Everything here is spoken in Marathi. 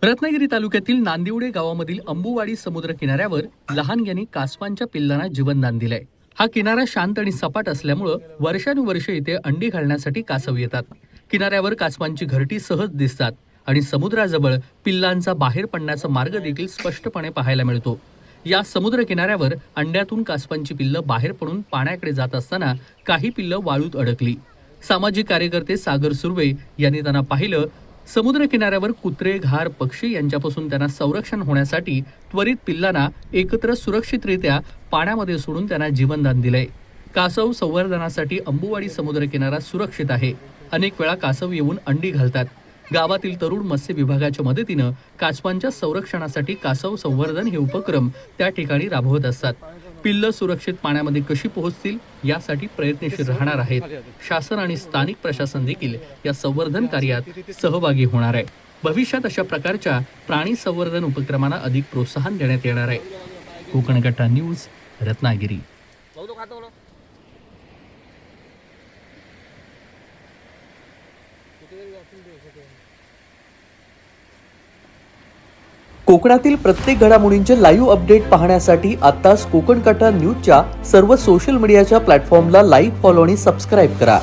रत्नागिरी तालुक्यातील नांदिवडे गावामधील अंबुवाडी समुद्र किनाऱ्यावर लहानग्यांनी कासवांच्या पिल्लांना जीवनदान दिलंय. हा किनारा शांत आणि सपाट असल्यामुळे वर्षानुवर्षे इथे अंडी घालण्यासाठी कासव येतात. किनाऱ्यावर कासवांची घरटी सहज दिसतात आणि समुद्राजवळ पिल्लांचा बाहेर पडण्याचा मार्ग देखील स्पष्टपणे पाहायला मिळतो. या समुद्र किनाऱ्यावर अंड्यातून कासवांची पिल्लं बाहेर पडून पाण्याकडे जात असताना काही पिल्लं वाळूत अडकली. सामाजिक कार्यकर्ते सागर सुर्वे यांनी त्यांना पाहिलं. समुद्र किनाऱ्यावर कुत्रे, घार, पक्षी यांच्यापासून त्यांना संरक्षण होण्यासाठी त्वरित पिल्लांना एकत्र सुरक्षितरित्या पाण्यामध्ये सोडून त्यांना जीवनदान दिलंय. कासव संवर्धनासाठी अंबुवाडी समुद्र किनारा सुरक्षित आहे. अनेक वेळा कासव येऊन अंडी घालतात. गावातील तरुण मत्स्य विभागाच्या मदतीनं कासवांच्या संरक्षणासाठी कासव संवर्धन हे उपक्रम त्या ठिकाणी राबवत असतात. पिल्लं सुरक्षित पाण्यामध्ये कशी पोहोचतील यासाठी प्रयत्नशील राहणार आहेत. शासन आणि स्थानिक प्रशासन देखील या संवर्धन कार्यात सहभागी होणार आहे. भविष्यात अशा प्रकारच्या प्राणी संवर्धन उपक्रमांना अधिक प्रोत्साहन देण्यात येणार आहे. कोकण कट्टा न्यूज, रत्नागिरी. कोकणातील प्रत्येक घडामोडींचे लाईव्ह अपडेट पाहण्यासाठी आताच कोकण कट्टा न्यूजच्या सर्व सोशल मीडियाच्या प्लॅटफॉर्मला लाईक, फॉलो आणि सबस्क्राईब करा.